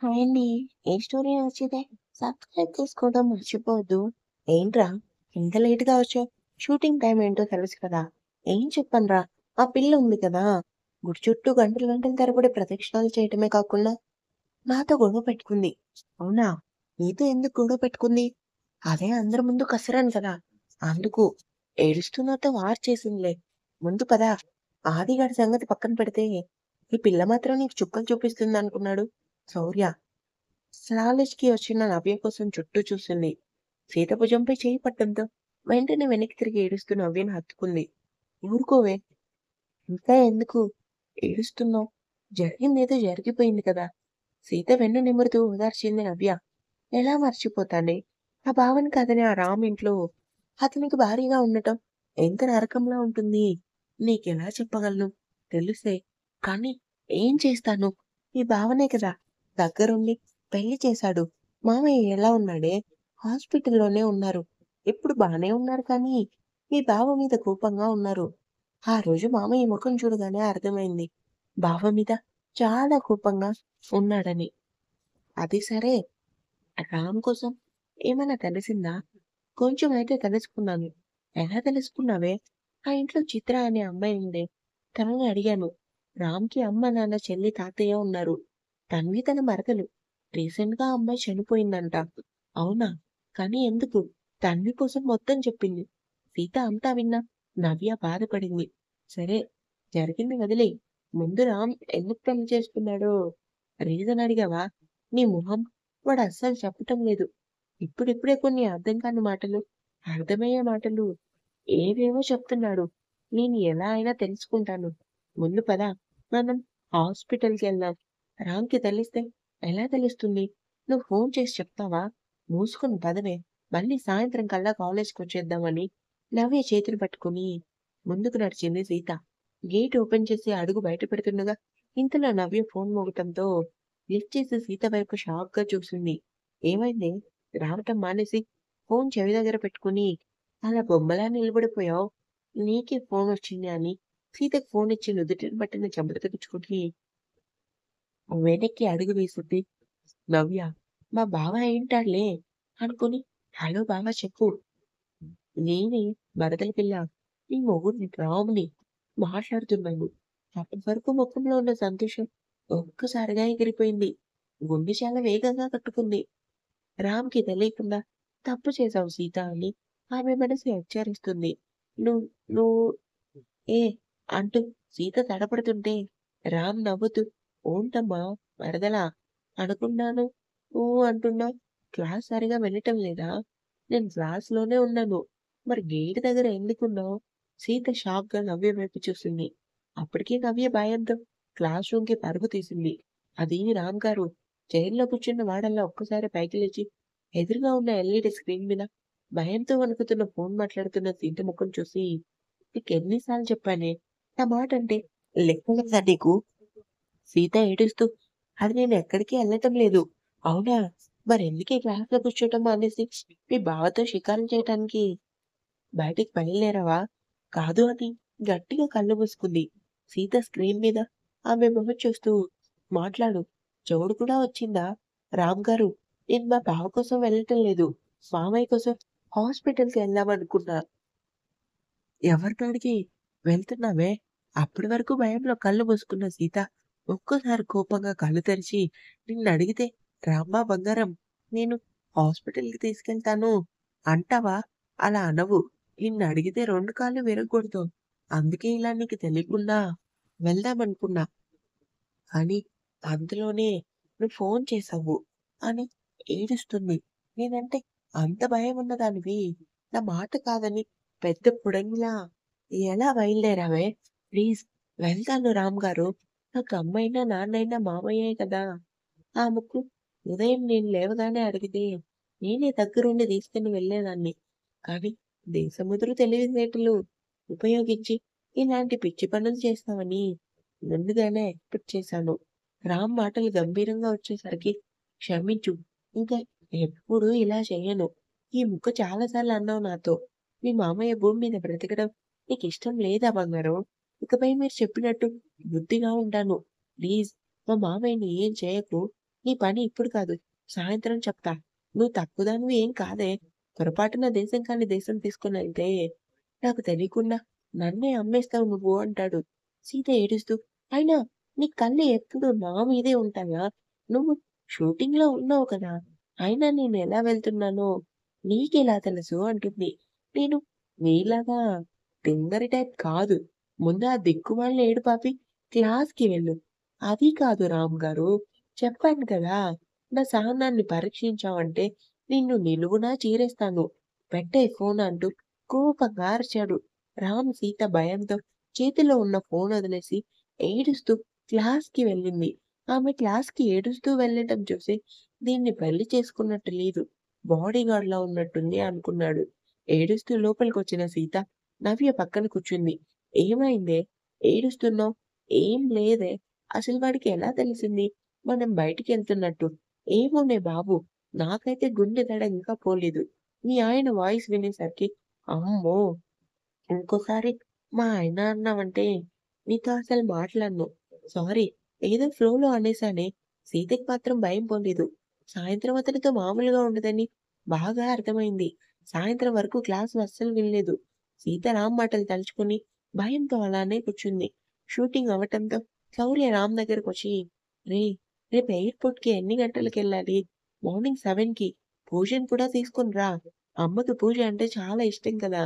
Hi అండి. ఏ story నచ్చితే subscribe చేసుకోవడం మర్చిపోవద్దు. ఏంట్రా ఇంత లేట్‌గా వచ్చావు? షూటింగ్ టైం ఏంటో తెలుసు కదా! ఏం చెప్పనురా, ఆ పిల్ల ఉంది కదా! గుడి చుట్టూ గంటలు గంటల తరబడి ప్రదక్షిణాలు చేయటమే కాకుండా నాతో గొడవ పెట్టుకుంది. అవునా? నీతో ఎందుకు గొడవ పెట్టుకుంది? అదే అందరి ముందు కసిరాను కదా! అందుకు. ఏడుస్తూ నాతో వార్ చేసిందిలే. ముందు పద. ఆదిగాడి సంగతి పక్కన పెడితే, ఈ పిల్ల మాత్రం నీకు చుక్కలు చూపిస్తుందనుకున్నాడు. శౌర్య. కాలేజ్‌కి వచ్చిన నవ్య కోసం చుట్టూ చూసింది. సీత భుజంపై చేయి పట్టడంతో వెంటనే వెనక్కి తిరిగి ఏడుస్తూ నవ్యని హత్తుకుంది. ఊరుకోవే! ఇంకా ఎందుకు ఏడుస్తున్నావు? జరిగిందేదో జరిగిపోయింది కదా! సీత వెన్ను నిమురుతూ ఓదార్చింది నవ్య. ఎలా మర్చిపోతానే? ఆ భావన కాదని ఆ రామ్ ఇంట్లో అతనికి భారీగా ఉండటం ఎంత నరకంలా ఉంటుంది. నీకెలా చెప్పగలను? తెలుసే. కానీ ఏం చేస్తాను? ఈ భావనే కదా దగ్గరుండి పెళ్లి చేశాడు. మామయ్య ఎలా ఉన్నాడే? హాస్పిటల్‌లోనే ఉన్నారు. ఇప్పుడు బానే ఉన్నారు కానీ, మీ బావ మీద కోపంగా ఉన్నారు. ఆ రోజు మామయ్య ముఖం చూడగానే అర్థమైంది. బావ మీద చాలా కోపంగా ఉన్నాడని. అది సరే, రామ్ కోసం ఏమైనా తెలిసిందా? కొంచెం అయితే తెలుసుకున్నాను. ఎలా తెలుసుకున్నావే? ఆ ఇంట్లో చిత్ర అనే అమ్మాయి ఉందే. తనని అడిగాను. రామ్‌కి అమ్మ, నాన్న, చెల్లి, తాతయ్య ఉన్నారు. తన్వి తన మరదలు. రీసెంట్‌గా ఆ అమ్మాయి చనిపోయిందంట. అవునా? కానీ ఎందుకు? తన్వి కోసం మొత్తం చెప్పింది. సీత అంతా విన్నా నవ్య బాధపడింది. సరే, జరిగింది వదిలేయ్. ముందు రామ్ ఎందుకు పెళ్లి చేసుకున్నాడో రీజన్ అడిగావా? నీ మొహం వాడు అస్సలు చెప్పటం లేదు. ఇప్పుడిప్పుడే కొన్ని అర్థం కాని మాటలు, అర్థమయ్యే మాటలు ఏవేవో చెప్తున్నాడు. నేను ఎలా అయినా తెలుసుకుంటాను. ముందు పద. మనం హాస్పిటల్‌కెళ్దాం. రామ్‌కి తెలిస్తే ఎలా తెలుస్తుంది? నువ్వు ఫోన్ చేసి చెప్తావా? మూసుకొని పదవే. మళ్ళీ సాయంత్రం కల్లా కాలేజ్‌కొచ్చేద్దామని నవ్య చేతులు పట్టుకుని ముందుకు నడిచింది సీత. గేట్ ఓపెన్ చేసి అడుగు బయట పెడుతుండగా ఇంతలో నవ్య ఫోన్ మోగటంతో లిఫ్ట్ చేసి సీత వైపు షాక్‌గా చూసింది. ఏమైందే? రావటం మానేసి ఫోన్ చెవి దగ్గర పెట్టుకుని అలా బొమ్మలా నిలబడిపోయావు. నీకే ఫోనొచ్చింది అని సీతకి ఫోనిచ్చి నుదుటిన పట్టిన చెంపలు తుడుచుకుని వెనక్కి అడుగు వేసింది నవ్య. మా బావ ఏంటాడులే అనుకుని హలో బావ చెప్పు. నేనే మరదల పిల్ల. నీ మొగుడిని రాముని మాట్లాడుతున్నాను. అప్పటి వరకు ముఖంలో ఉన్న సంతోషం ఒక్కసారిగా ఎగిరిపోయింది. గుండె చాలా వేగంగా కట్టుకుంది. రామ్‌కి తెలియకుండా తప్పు చేశావు సీత అని ఆమె మనసు హెచ్చరిస్తుంది. నువ్వు నువ్వు ఏ అంటూ సీత తడపడుతుంటే రామ్ నవ్వుతూ "ఓంటమ్మా మరదలా అనుకున్నాను. ఊ అంటున్నావు. క్లాస్ సరిగా వెళ్ళటం లేదా? నేను క్లాస్‌లోనే ఉన్నాను. మరి గేట్ దగ్గర ఎందుకున్నావు?" సీత షాక్‌గా నవ్య వైపు చూసింది. అప్పటికే నవ్య భయంతో క్లాస్ రూమ్‌కి పరుగు తీసింది. అది రామ్ గారు చైర్‌లో కూర్చున్న వాడల్లా ఒక్కసారి పైకి లేచి ఎదురుగా ఉన్న ఎల్ఈడీ స్క్రీన్ మీద భయంతో వణుకుతున్న ఫోన్ మాట్లాడుతున్న సీత ముఖం చూసి నీకెన్ని సార్లు చెప్పానే? నా మాటంటే లెక్క లేదా నీకు? సీత ఏడుస్తూ అది నేనెక్కడికి ఎళ్ళటం లేదు. అవునా? మరెందుకే క్లాస్‌లో కూర్చోటం మానేసి మీ బావతో షికారులు చేయటానికి బయటికి బయలుదేరావా? కాదు అని గట్టిగా కళ్ళు మూసుకుంది. సీత స్క్రీన్ మీద ఆమె మొహం చూస్తూ మాట్లాడు. చెవుడు కూడా వచ్చిందా? రామ్ గారు, నేను మా బావ కోసం వెళ్ళటం లేదు. మామయ్య కోసం హాస్పిటల్‌కి వెళ్దామనుకున్నా. ఎవరికాడికి వెళ్తున్నావే? అప్పటి వరకు భయంలో కళ్ళు మూసుకున్న సీత ఒక్కసారి కోపంగా కళ్ళు తెరిచి నిన్నడిగితే రామ్మా బంగారం నేను హాస్పిటల్‌కి తీసుకెళ్తాను అంటావా? అలా అనవు. నిన్నడిగితే 2 కాళ్ళు విరగ్గొడతావు. అందుకే ఇలా నీకు తెలియకుండా వెళ్దామనుకున్నా. కానీ అంతలోనే నువ్వు ఫోన్ చేశావు అని ఏడుస్తుంది. నేనంటే అంత భయమున్న దానివి నా మాట కాదని పెద్ద పుడంగిలా ఎలా బయలుదేరావే? ప్లీజ్ వెళ్తాను రామ్ గారు. నాకు అమ్మయినా, నాన్నయినా మామయ్యే కదా! ఆ ముక్కు ఉదయం నేను లేవగానే అడిగితే నేనే దగ్గరుండి తీసుకొని వెళ్ళేదాన్ని. కానీ దేశముదురు తెలివితేటలు ఉపయోగించి ఇలాంటి పిచ్చి పనులు చేస్తావని ముందుగానే ఎక్స్‌పెక్ట్ చేశాను. రామ్ మాటలు గంభీరంగా వచ్చేసరికి క్షమించు. ఇంకా ఎప్పుడు ఇలా చెయ్యను. ఈ ముక్క చాలా సార్లు అన్నావు నాతో. మీ మామయ్య భూమి మీద బ్రతకడం నీకిష్టం లేదా బంగారం? ఇకపై మీరు చెప్పినట్టు బుద్ధిగా ఉంటాను. ప్లీజ్ మా మామయ్యని ఏం చేయకు. నీ పని ఇప్పుడు కాదు. సాయంత్రం చెప్తా. నువ్వు తక్కువదానివి ఏం కాదే. పొరపాటున దేశం కాని దేశం తీసుకొనెళ్తే నాకు తెలియకుండా నన్నే అమ్మేస్తావు నువ్వు అంటాడు. సీత ఏడుస్తూ, అయినా నీ కళ్ళు ఎప్పుడు నా మీదే ఉంటాయా? నువ్వు షూటింగ్‌లో ఉన్నావు కదా! అయినా నేనెలా వెళ్తున్నానో నీకెలా తెలుసు అంటుంది. నేను నీలాగా తింగరి టైప్ కాదు. ముందు ఆ దిక్కుమాలిన ఏడుపాపి క్లాస్‌కి వెళ్ళు. అది కాదు రామ్ గారు. చెప్పాను కదా! నా సహనాన్ని పరీక్షించావంటే నిన్ను నిలువునా చీరేస్తాను. పెట్టేయ్ ఫోన్ అంటూ కోపంగా అరిచాడు. రామ్, సీత భయంతో చేతిలో ఉన్న ఫోన్ వదిలేసి ఏడుస్తూ క్లాస్‌కి వెళ్ళింది. ఆమె క్లాస్‌కి ఏడుస్తూ వెళ్ళటం చూసి దీన్ని పెళ్లి చేసుకున్నట్టు లేదు. బాడీగార్డ్‌లా ఉన్నట్టుంది అనుకున్నాడు. ఏడుస్తూ లోపలికొచ్చిన సీత నవ్య పక్కన కూర్చుంది. ఏమైందే? ఏడుస్తున్నావు? ఏం లేదే. అసలు వాడికి ఎలా తెలిసింది మనం బయటికెళ్తున్నట్టు? ఏమోనే బాబు! నాకైతే గుండె దడ ఇంకా పోలేదు. మీ ఆయన వాయిస్ వినేసరికి అమ్మో! ఇంకోసారి మా ఆయన అన్నావంటే నీతో అసలు మాట్లాడను. సారీ. ఏదో ఫ్లోలో అనేసానే. సీతకి మాత్రం భయం పోలేదు. సాయంత్రం అతనితో మామూలుగా ఉండదని బాగా అర్థమైంది. సాయంత్రం వరకు క్లాసు అస్సలు వినలేదు. సీత రామ్ మాటలు తలుచుకుని భయంతో అలానే కూర్చుంది. షూటింగ్ అవ్వటంతో శౌర్య రామ్ దగ్గరకొచ్చి, రేయ్! రేపు ఎయిర్‌పోర్ట్‌కి ఎన్ని గంటలకెళ్ళాలి? మార్నింగ్ 7కి. పూజను కూడా తీసుకొని రా. అమ్మకి పూజ అంటే చాలా ఇష్టం కదా!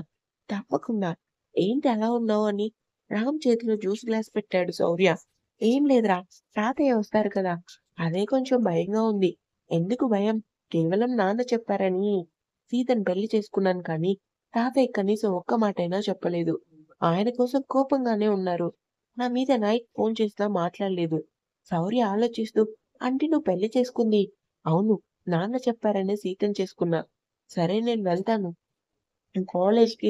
తప్పకుండా. ఏంటి అలా ఉన్నావు అని రామ్ చేతిలో జ్యూస్ గ్లాస్ పెట్టాడు శౌర్య. ఏం లేదురా, తాతయ్య వస్తారు కదా! అదే కొంచెం భయంగా ఉంది. ఎందుకు భయం? కేవలం నాన్న చెప్పారని సీతను పెళ్లి చేసుకున్నాను కానీ తాతయ్య కనీసం ఒక్క మాటైనా చెప్పలేదు. ఆయన కోసం కోపంగానే ఉన్నారు. నా మీద నైట్ ఫోన్ చేసినా మాట్లాడలేదు. శౌర్య ఆలోచిస్తూ, అంటే నువ్వు పెళ్లి చేసుకుంది అవును. నాన్న చెప్పారనే సీతను చేసుకున్నా. సరే నేను వెళ్తాను కాలేజ్‌కి.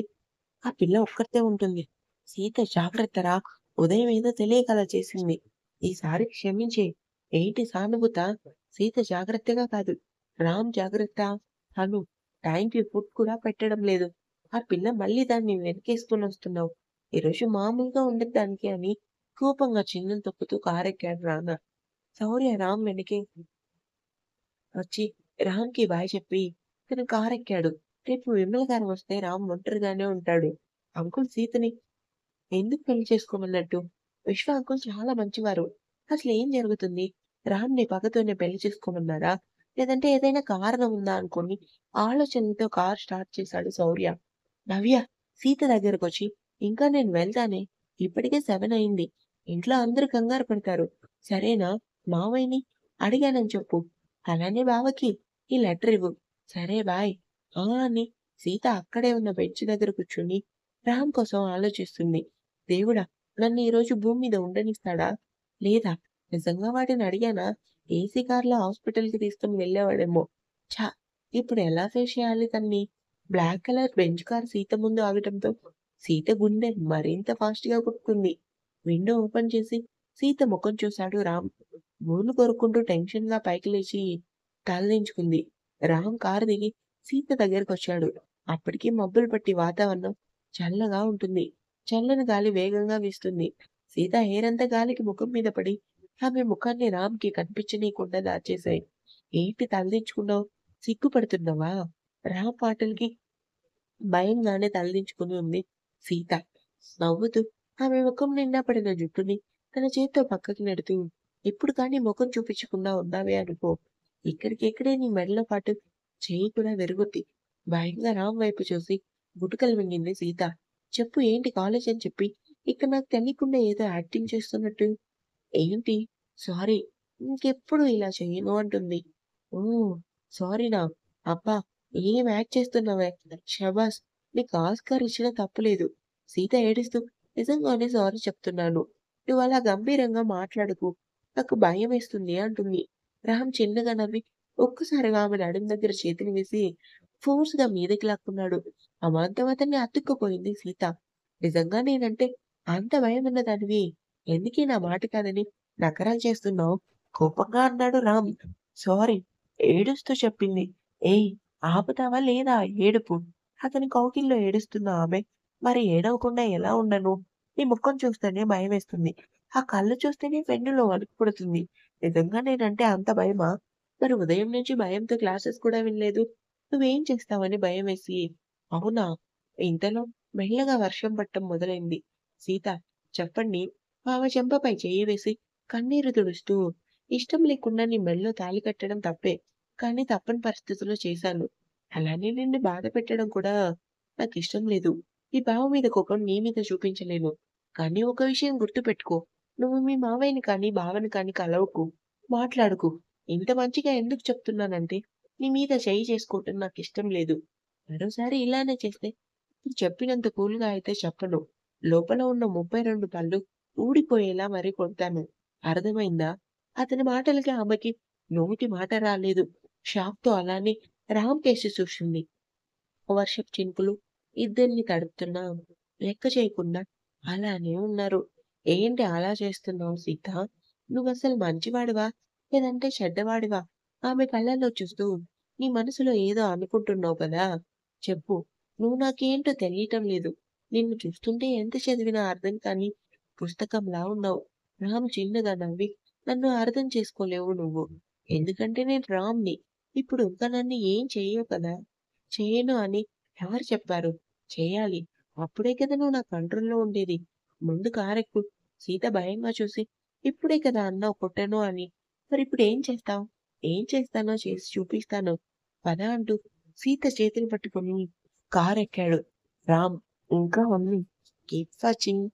ఆ పిల్ల ఒక్కతే ఉంటుంది. సీత జాగ్రత్తరా! ఉదయం ఏదో తెలియక అలా చేసింది. ఈసారి క్షమించెయి. ఏంటి సానుభూతా? సీత జాగ్రత్తగా కాదు. రామ్ జాగ్రత్త. తను టైంకి ఫుడ్ కూడా పెట్టడం లేదు. ఆ పిల్ల మళ్ళీ దాన్ని వెనకేసుకొనొస్తున్నావు. ఈరోజు మామూలుగా ఉండేదానికి అని కోపంగా చిన్నుని తొక్కుతూ కారెక్కాడు నాన్న. శౌర్య రామ్ వెనకే వచ్చి రామ్‌కి బాయ్ చెప్పి తను కారెక్కాడు. రేపు విమల గారు వస్తే రామ్ ఒంటరిగానే ఉంటాడు. అంకుల్ సీతని ఎందుకు పెళ్లి చేసుకోమన్నట్టు? విశ్వ అంకుల్ చాలా మంచివారు. అసలేం జరుగుతుంది? రామ్‌ని పగతోనే పెళ్లి చేసుకోమన్నారా? లేదంటే ఏదైనా కారణం ఉందా అనుకోని ఆలోచనలతో కార్ స్టార్ట్ చేశాడు శౌర్య. నవ్య సీత దగ్గరకొచ్చి, ఇంకా నేను వెళ్తానే. ఇప్పటికే 7 అయింది. ఇంట్లో అందరూ కంగారు పడతారు. సరేనా? మావయ్యని అడిగానని చెప్పు. అలానే బావకి ఈ లెటర్ ఇవ్వు. సరే బాయ్. ఆ! అని సీత అక్కడే ఉన్న బెంచ్ దగ్గర కూర్చొని రామ్ కోసం ఆలోచిస్తుంది. దేవుడా! నన్ను ఈరోజు భూమి మీద ఉండనిస్తాడా? లేదా నిజంగా వాడిని అడిగానా? ఏసీ కార్‌లో హాస్పిటల్‌కి తీసుకొని వెళ్ళేవాడేమో. ఛ! ఇప్పుడు ఎలా ఫేస్ చేయాలి తన్ని? Black colour Benz car Sita ముందు ఆగటంతో సీత గుండె మరింత ఫాస్ట్‌గా కొట్టుకుంది. విండో ఓపెన్ చేసి సీత ముఖం చూశాడు రామ్. గోర్లు కొరుక్కుంటూ టెన్షన్‌గా పైకి లేచి తలదించుకుంది. రామ్ కారు దిగి సీత దగ్గరకొచ్చాడు. అప్పటికి మబ్బులు పట్టి వాతావరణం చల్లగా ఉంటుంది. చల్లని గాలి వేగంగా వీస్తుంది. సీత హెయిర్ అంతా గాలికి ముఖం మీద పడి ఆమె ముఖాన్ని రామ్‌కి కనిపించనీయకుండా దాచేశాయి. ఏంటి తలదించుకున్నావు? సిగ్గుపడుతున్నావా? రామ్ మాటలకి భయంగానే తలదించుకుని ఉంది సీత. నవ్వుతూ ఆమె ముఖం నిండా పడిన జుట్టుని తన చేత్తో పక్కకి నెడుతూ, ఇప్పుడు కానీ ముఖం చూపించకుండా ఉన్నావే అనుకో. ఇక్కడికిక్కడే నీ మెడలో పాటు చెయ్యి కూడా విరుగుద్ది. భయంగా రామ్ వైపు చూసి గుటకలు మింగింది సీత. చెప్పు ఏంటి కాలేజ్ అని చెప్పి ఇక్కడ నాకు తెలియకుండా ఏదో యాక్టింగ్ చేస్తున్నట్టు. ఏంటి? సారీ. ఇంకెప్పుడు ఇలా చెయ్యను అంటుంది. ఓహ్! సారీనా? అబ్బా! ఏం యాక్ట్ చేస్తున్నావే! శభాస్! నీకు ఆస్కార్ ఇచ్చినా తప్పులేదు. సీత ఏడుస్తూ నిజంగానే సారీ చెప్తున్నాను. నువ్వలా గంభీరంగా మాట్లాడకు. నాకు భయమేస్తుంది అంటుంది. రామ్ చిన్నగా నవ్వి ఒక్కసారిగా ఆమె నడుం దగ్గర చేతిని వేసి ఫోర్స్‌గా మీదకి లాక్కున్నాడు. అమాంతం అతన్ని అతుక్కుపోయింది సీత. నిజంగా నేనంటే అంత భయమున్న దానివి ఎందుకే నా మాట కాదని నకరాలు చేస్తున్నావు? కోపంగా అన్నాడు రామ్. సారీ. ఏడుస్తూ చెప్పింది. ఏయ్! ఆపుతావా లేదా ఏడుపు? అతని కౌగిల్లో ఏడుస్తున్న ఆమె, మరి ఏడవకుండా ఎలా ఉండను? నీ ముఖం చూస్తేనే భయమేస్తుంది. ఆ కళ్ళు చూస్తేనే వెన్నులో వణుకు పుడుతుంది. నిజంగా నేనంటే అంత భయమా? మరి ఉదయం నుంచి భయంతో క్లాసెస్ కూడా వినలేదు. నువ్వేం చేస్తావని భయమేసి. అవునా? ఇంతలో మెల్లగా వర్షం పడటం మొదలైంది. సీత చెప్పండి. ఆమె చెంపపై చెయ్యి వేసి కన్నీరు తుడుస్తూ, ఇష్టం లేకుండా నీ మెడలో తాళి కట్టడం తప్పే. కానీ తప్పని పరిస్థితుల్లో చేశాను. అలానే నిన్ను బాధ పెట్టడం కూడా నాకిష్టం లేదు. ఈ బావ మీద కోపం నీ మీద చూపించలేను. కానీ ఒక విషయం గుర్తుపెట్టుకో. నువ్వు మీ మావయ్యని కానీ, బావని కానీ కలవకు. మాట్లాడకు. ఇంత మంచిగా ఎందుకు చెప్తున్నానంటే, నీ మీద చెయ్యి చేసుకోవటం నాకిష్టం లేదు. మరోసారి ఇలానే చేస్తే, ఇప్పుడు చెప్పినంత కూల్‌గా అయితే చెప్పను. లోపల ఉన్న 32 పళ్ళు ఊడిపోయేలా మరి కొడతాను. అర్థమైందా? అతని మాటలకి ఆమెకి నోటి మాట రాలేదు. షాక్‌తో అలానే రామ్‌కేసి చూసింది. వర్షపు చినుకులు ఇద్దరిని తడుపుతున్నా లెక్క చేయకుండా అలానే ఉన్నారు. ఏంటి అలా చేస్తున్నావు సీత? నువ్వసలు మంచివాడివా? లేదంటే చెడ్డవాడివా? ఆమె కళ్ళల్లో చూస్తూ నీ మనసులో ఏదో అనుకుంటున్నావు కదా! చెప్పు. నువ్వు నాకేంటో తెలియటం లేదు. నిన్ను చూస్తుంటే ఎంత చదివినా అర్థం కాని పుస్తకంలా ఉన్నావు. రామ్ చిన్నగా నవ్వి నన్ను అర్థం చేసుకోలేవు నువ్వు. ఎందుకంటే నేను రామ్‌ని. ఇప్పుడు ఇంక నన్ను ఏం చెయ్యవు కదా! చేయను అని ఎవరు చెప్పారు? చేయాలి. అప్పుడే కదా నువ్వు నా కంట్రోల్‌లో ఉండేది. ముందు కారెక్కు. సీత భయంగా చూసి, ఇప్పుడే కదా అన్నావు కొట్టాను అని. మరిప్పుడేం చేస్తావు? ఏం చేస్తానో చేసి చూపిస్తాను. పద అంటూ సీత చేతులు పట్టుకొని కారెక్కాడు. రామ్ ఇంకా మమ్మీ కీప్ వాచింగ్.